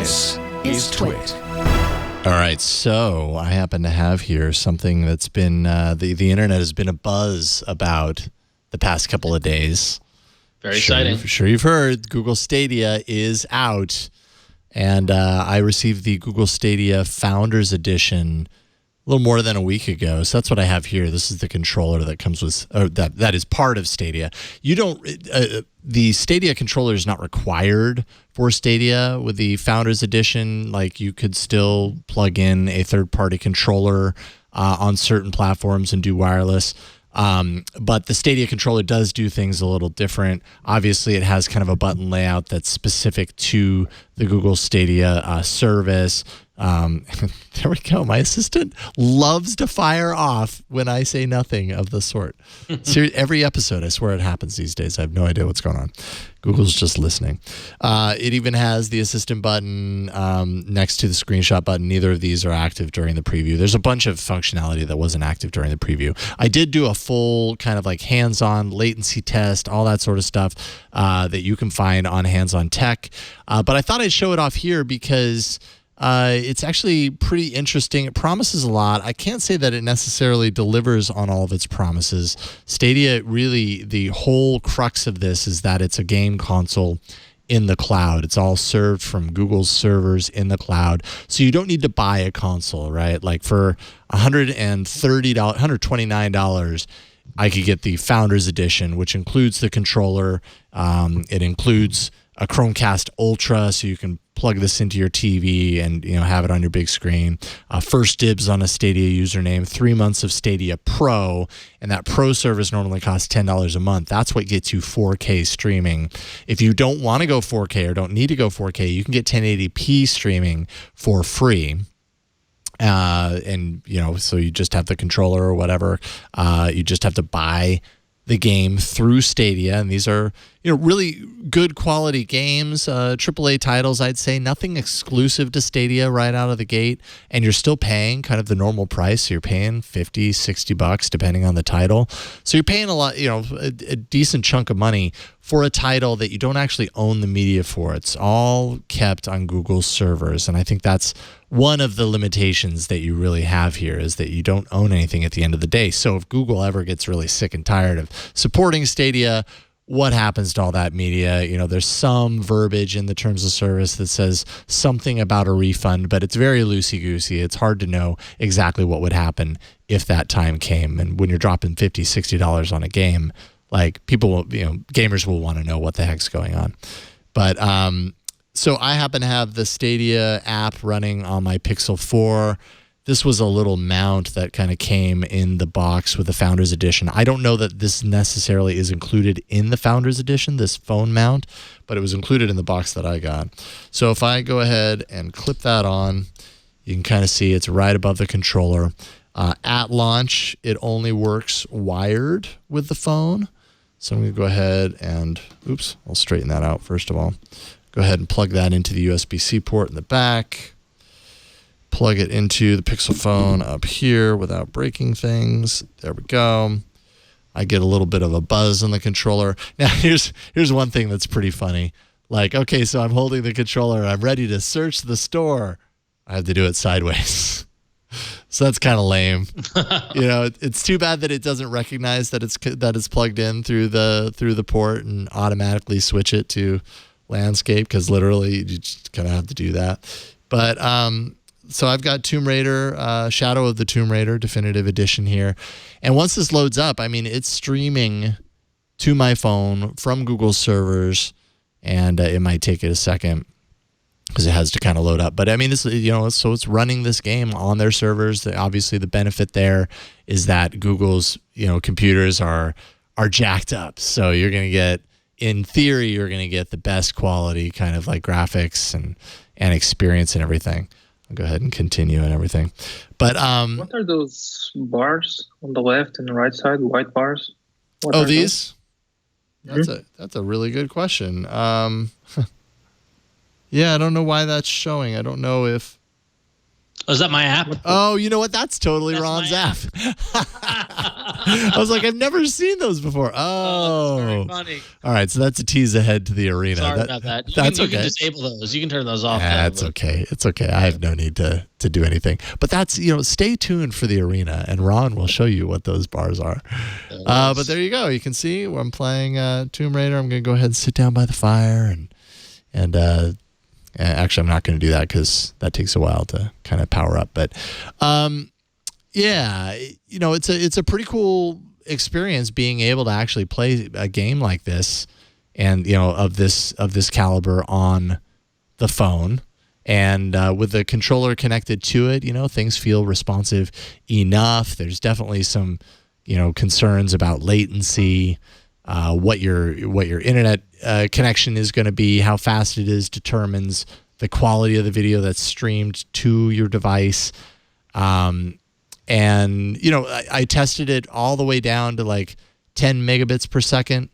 This is Twit. All right, so I happen to have here something that's been, the internet has been abuzz about the past couple of days. Very exciting. Sure you've heard, Google Stadia is out. And I received the Google Stadia Founders Edition a little more than a week ago. So that's what I have here. This is the controller that comes with, that is part of Stadia. You don't, the Stadia controller is not required for Stadia. With the Founders Edition, like, you could still plug in a third-party controller on certain platforms and do wireless. But the Stadia controller does do things a little different. Obviously, it has kind of a button layout that's specific to the Google Stadia service. There we go. My assistant loves to fire off when I say nothing of the sort. Every episode, I swear it happens these days. I have no idea what's going on. Google's just listening. It even has the assistant button next to the screenshot button. Neither of these are active during the preview. There's a bunch of functionality that wasn't active during the preview. I did do a full kind of like hands-on latency test, all that sort of stuff that you can find on Hands-On Tech. But I thought I'd show it off here because it's actually pretty interesting. It promises a lot. I can't say that it necessarily delivers on all of its promises. Stadia, really, the whole crux of this is that it's a game console in the cloud. It's all served from Google's servers in the cloud. So you don't need to buy a console, right? Like for $130, $129, I could get the Founders Edition, which includes the controller. It includes a Chromecast Ultra, so you can plug this into your TV and have it on your big screen. First dibs on a Stadia username, 3 months of Stadia Pro, and that Pro service normally costs $10 a month. That's what gets you 4K streaming. If you don't want to go 4K or don't need to go 4K, you can get 1080p streaming for free. And so you just have the controller or whatever. You just have to buy the game through Stadia, and these are really good quality games, AAA titles. I'd say nothing exclusive to Stadia right out of the gate, and you're still paying kind of the normal price. So you're paying $50-$60 depending on the title. So you're paying a lot, a decent chunk of money for a title that you don't actually own the media for. It's all kept on Google's servers, and I think that's one of the limitations that you really have here, is that you don't own anything at the end of the day. So if Google ever gets really sick and tired of supporting Stadia, what happens to all that media? There's some verbiage in the terms of service that says something about a refund, but it's very loosey-goosey. It's hard to know exactly what would happen if that time came. And when you're dropping $50, $60 on a game, like, people will, gamers will want to know what the heck's going on. But so I happen to have the Stadia app running on my Pixel 4. This was a little mount that kind of came in the box with the Founders Edition. I don't know that this necessarily is included in the Founders Edition, this phone mount, but it was included in the box that I got. So if I go ahead and clip that on, you can kind of see it's right above the controller. At launch, it only works wired with the phone. So I'm going to go ahead and, I'll straighten that out first of all. Go ahead and plug that into the USB-C port in the back. Plug it into the Pixel phone up here without breaking things. There we go. I get a little bit of a buzz on the controller. Now, here's one thing that's pretty funny. Like, okay, so I'm holding the controller and I'm ready to search the store. I have to do it sideways. So that's kind of lame. It's too bad that it doesn't recognize that it's plugged in through the port and automatically switch it to landscape, because literally you just kind of have to do that. But so I've got Tomb Raider, Shadow of the Tomb Raider Definitive Edition here. And once this loads up, it's streaming to my phone from Google servers, and it might take it a second because it has to kind of load up. But this, so it's running this game on their servers. Obviously, the benefit there is that Google's, computers are jacked up. So you're going to get, in theory, you're going to get the best quality kind of like graphics and experience and everything. I'll go ahead and continue and everything. But what are those bars on the left and the right side, white bars? What these? That's a really good question. Yeah, I don't know why that's showing. I don't know if... Oh, is that my app? Oh, you know what? That's totally That's Ron's my app. I was like, I've never seen those before. Oh, that's very funny. All right, so that's a tease ahead to the arena. Sorry about that. You That's can, okay. You can disable those. You can turn those off. That's okay. It's okay. I have no need to do anything. But that's, stay tuned for the arena, and Ron will show you what those bars are. But there you go. You can see where I'm playing Tomb Raider. I'm going to go ahead and sit down by the fire, and actually, I'm not going to do that because that takes a while to kind of power up. But yeah, it's a pretty cool experience being able to actually play a game like this, and of this caliber on the phone, and with the controller connected to it, things feel responsive enough. There's definitely some concerns about latency. What your internet connection is going to be, how fast it is, determines the quality of the video that's streamed to your device. And I tested it all the way down to like 10 megabits per second,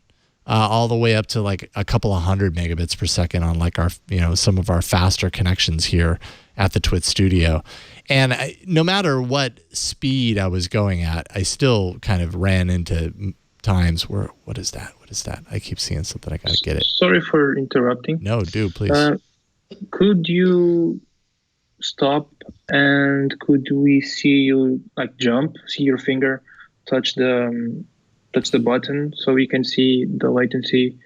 all the way up to like a couple of hundred megabits per second on like our some of our faster connections here at the Twit Studio. And no matter what speed I was going at, I still kind of ran into times where, what is that? I keep seeing something. I gotta get it. Sorry for interrupting. No, do please. Could you stop, and could we see you like see your finger touch the button so we can see the latency?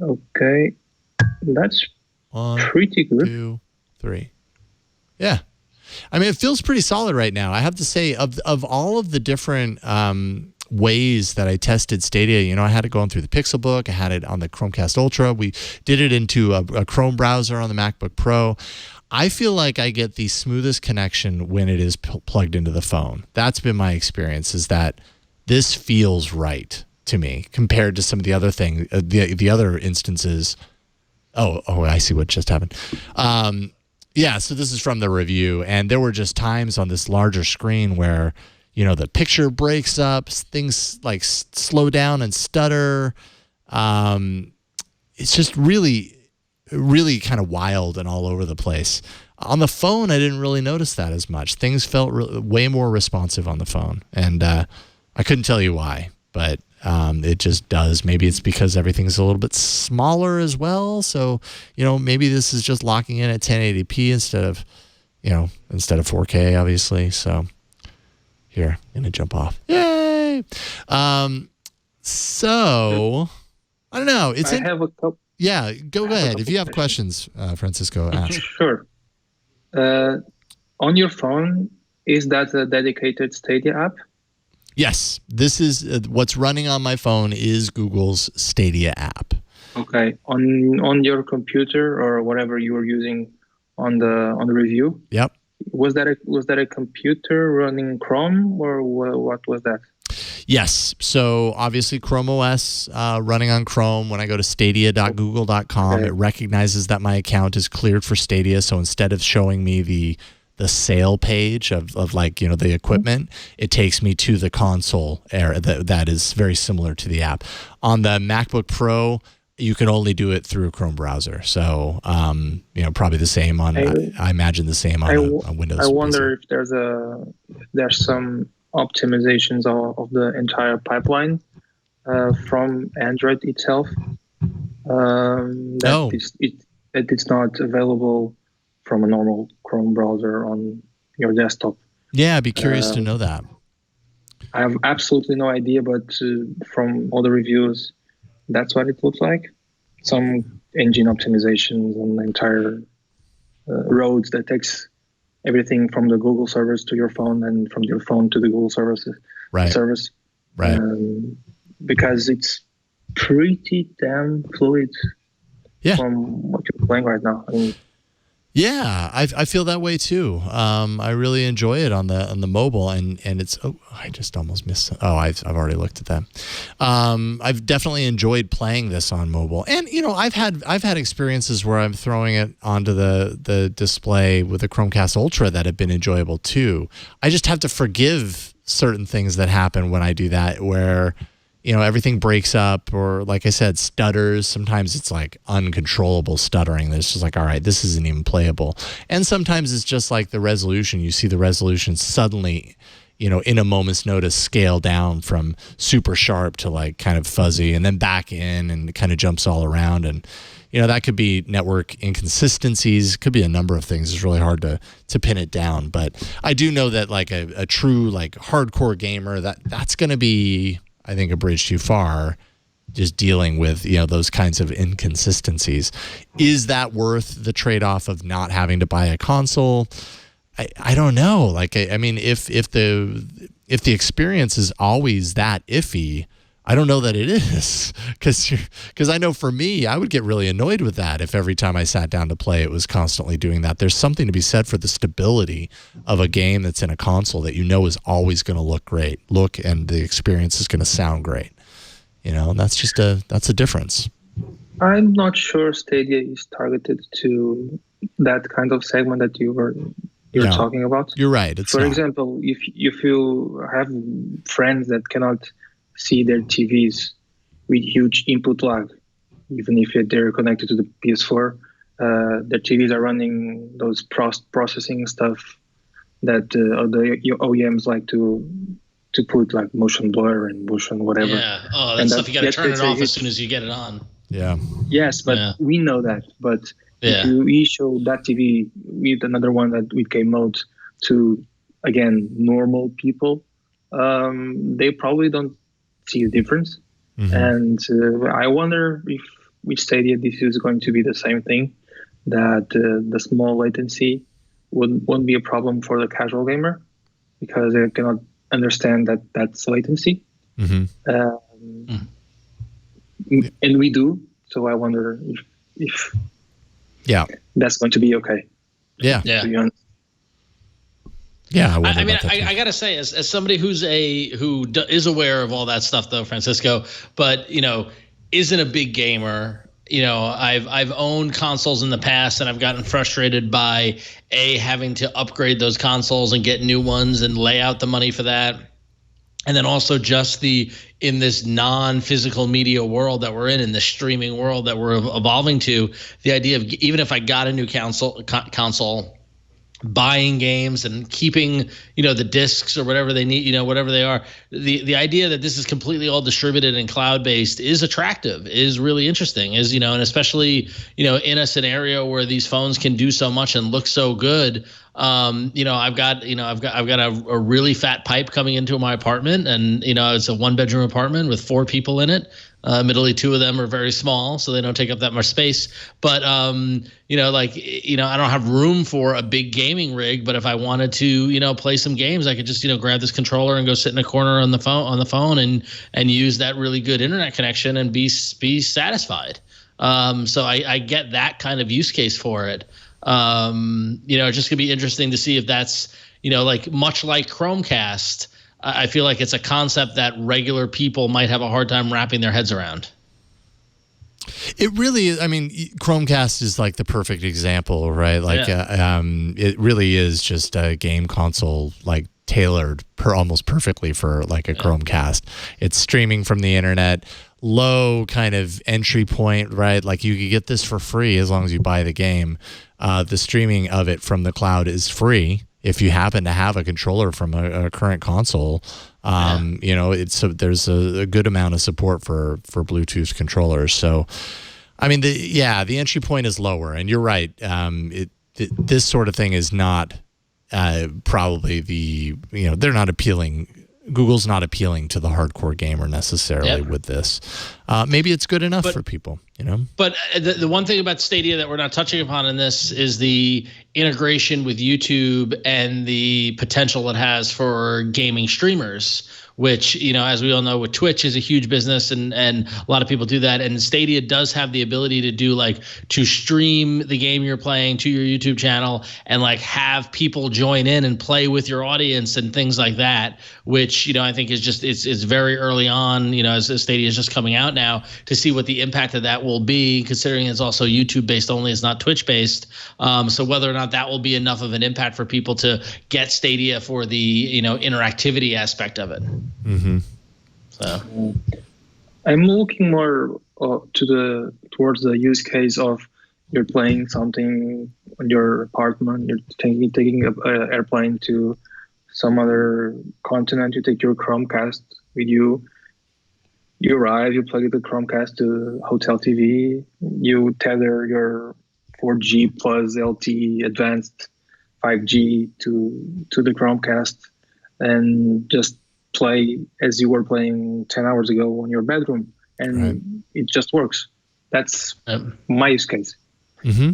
Okay, that's pretty good. 2, 3. Yeah, I mean, it feels pretty solid right now. I have to say, of all of the different ways that I tested Stadia, I had it going through the Pixelbook. I had it on the Chromecast Ultra. We did it into a Chrome browser on the MacBook Pro. I feel like I get the smoothest connection when it is plugged into the phone. That's been my experience, is that this feels right to me compared to some of the other things, the other instances. Oh, I see what just happened. Yeah, so this is from the review, and there were just times on this larger screen where the picture breaks up, things like slow down and stutter. It's just really, really kind of wild and all over the place. On the phone, I didn't really notice that as much. Things felt way more responsive on the phone, and I couldn't tell you why, but it just does. Maybe it's because everything's a little bit smaller as well. So, maybe this is just locking in at 1080p instead of 4K, obviously. So here, I'm going to jump off. Yay! So, I don't know. I have a couple. Yeah, go ahead. If you have questions, Francisco, ask. Sure. On your phone, is that a dedicated Stadia app? Yes, this is what's running on my phone is Google's Stadia app. Okay. On your computer or whatever you were using on the review. Yep. Was that a computer running Chrome, or what was that? Yes. So obviously Chrome OS running on Chrome. When I go to stadia.google.com, it recognizes that my account is cleared for Stadia. So instead of showing me the sale page of like, the equipment, it takes me to the console area that is very similar to the app. On the MacBook Pro, you can only do it through a Chrome browser. So, probably the same on, I imagine the same on a Windows. I wonder if there's some optimizations of the entire pipeline from Android itself. It's not available from a normal Chrome browser on your desktop. Yeah, I'd be curious to know that. I have absolutely no idea, but from all the reviews, that's what it looks like. Some engine optimizations on the entire roads that takes everything from the Google service to your phone and from your phone to the Google service. Right. Because it's pretty damn fluid from what you're playing right now. I mean, yeah, I feel that way too. I really enjoy it on the mobile, and it's. Oh, I just almost missed. Oh, I've already looked at that. I've definitely enjoyed playing this on mobile, and I've had experiences where I'm throwing it onto the display with the Chromecast Ultra that have been enjoyable too. I just have to forgive certain things that happen when I do that, where everything breaks up, or like I said, stutters. Sometimes it's like uncontrollable stuttering. That's just like, all right, this isn't even playable. And sometimes it's just like the resolution. You see the resolution suddenly, in a moment's notice, scale down from super sharp to like kind of fuzzy, and then back in, and it kind of jumps all around. And that could be network inconsistencies, could be a number of things. It's really hard to pin it down. But I do know that like a true like hardcore gamer, that's going to be, I think, a bridge too far, just dealing with those kinds of inconsistencies. Is that worth the trade-off of not having to buy a console? I don't know. Like I mean, if the experience is always that iffy, I don't know that it is, because I know for me, I would get really annoyed with that if every time I sat down to play, it was constantly doing that. There's something to be said for the stability of a game that's in a console that is always going to look and the experience is going to sound great. That's a difference. I'm not sure Stadia is targeted to that kind of segment that you're talking about. You're right. For example, if you have friends that cannot see their TVs with huge input lag, even if they're connected to the PS4, their TVs are running those processing stuff that the OEMs like to put, like motion blur and motion whatever. Yeah. Oh, that stuff you got to turn it off as soon as you get it on. Yeah. Yes, but we know that. But if we show that TV with another one with game mode to, again, normal people, they probably don't see a difference. And I wonder if with Stadia this is going to be the same thing, that the small latency won't be a problem for the casual gamer because they cannot understand that that's latency. And we do. So I wonder if that's going to be okay. Yeah. To be honest. Yeah, I mean, I gotta say, as somebody who is aware of all that stuff, though, Francisco, but isn't a big gamer. I've owned consoles in the past, and I've gotten frustrated by having to upgrade those consoles and get new ones and lay out the money for that. And then also just in this non-physical media world that we're in the streaming world that we're evolving to, the idea of even if I got a new console, buying games and keeping the discs or whatever they need, whatever they are, the idea that this is completely all distributed and cloud-based is attractive, is really interesting, and especially in a scenario where these phones can do so much and look so good. I've got a really fat pipe coming into my apartment, and it's a 1-bedroom apartment with 4 people in it. Admittedly, 2 of them are very small, so they don't take up that much space. But I don't have room for a big gaming rig. But if I wanted to, play some games, I could just grab this controller and go sit in a corner on the phone and use that really good internet connection and be satisfied. So I get that kind of use case for it. It's just gonna be interesting to see if that's much like Chromecast. I feel like it's a concept that regular people might have a hard time wrapping their heads around. It really is. I mean, Chromecast is like the perfect example, right? Like, it really is just a game console, like tailored almost perfectly for like a Chromecast. It's streaming from the internet, low kind of entry point, right? Like you could get this for free as long as you buy the game. The streaming of it from the cloud is free. If you happen to have a controller from a current console, there's a good amount of support for Bluetooth controllers. So, I mean, the entry point is lower, and you're right. This sort of thing is not probably they're not appealing. Google's not appealing to the hardcore gamer necessarily with this. Maybe it's good enough for people, But the one thing about Stadia that we're not touching upon in this is the integration with YouTube and the potential it has for gaming streamers, which, as we all know, with Twitch is a huge business and a lot of people do that. And Stadia does have the ability to do to stream the game you're playing to your YouTube channel and have people join in and play with your audience and things like that, which, I think is just, it's very early on, as Stadia is just coming out now, to see what the impact of that will be, considering it's also YouTube based only, it's not Twitch based. So whether or not that will be enough of an impact for people to get Stadia for the, interactivity aspect of it. Mm-hmm. So I'm looking more towards the use case of you're playing something on your apartment. You're taking a airplane to some other continent. You take your Chromecast with you. You arrive. You plug the Chromecast to hotel TV. You tether your 4G plus LTE advanced 5G to the Chromecast, and just play as you were playing 10 hours ago in your bedroom, and it just works. That's my use case. Mm-hmm.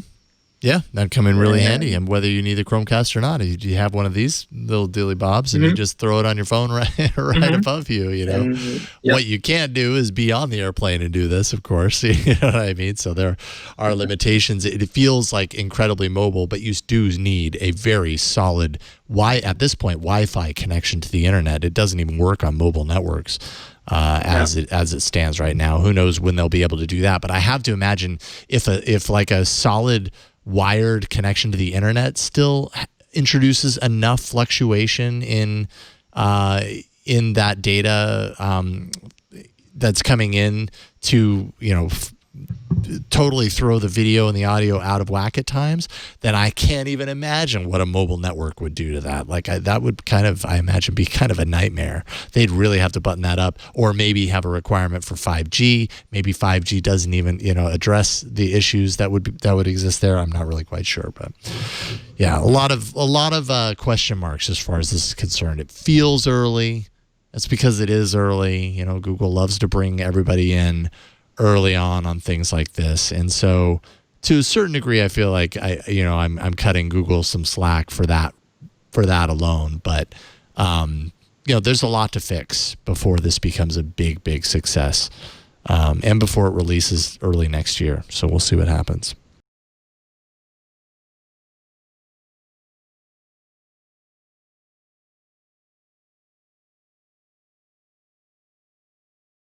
Yeah, that'd come in really handy. And whether you need the Chromecast or not, you have one of these little dilly bobs, and you just throw it on your phone right above you. You know, what you can't do is be on the airplane and do this, of course. You know what I mean? So there are limitations. It feels like incredibly mobile, but you do need a very solid at this point Wi-Fi connection to the internet. It doesn't even work on mobile networks. As it stands right now, who knows when they'll be able to do that? But I have to imagine if like a solid wired connection to the internet still introduces enough fluctuation in that data that's coming in to totally throw the video and the audio out of whack at times, then I can't even imagine what a mobile network would do to that. Like that would I imagine, be kind of a nightmare. They'd really have to button that up, or maybe have a requirement for 5G. Maybe 5G doesn't even address the issues that would exist there. I'm not really quite sure, but yeah, a lot of question marks as far as this is concerned. It feels early. That's because it is early. Google loves to bring everybody in early on things like this, and so to a certain degree, I feel like I'm cutting Google some slack for that alone. But there's a lot to fix before this becomes a big success, and before it releases early next year. So we'll see what happens.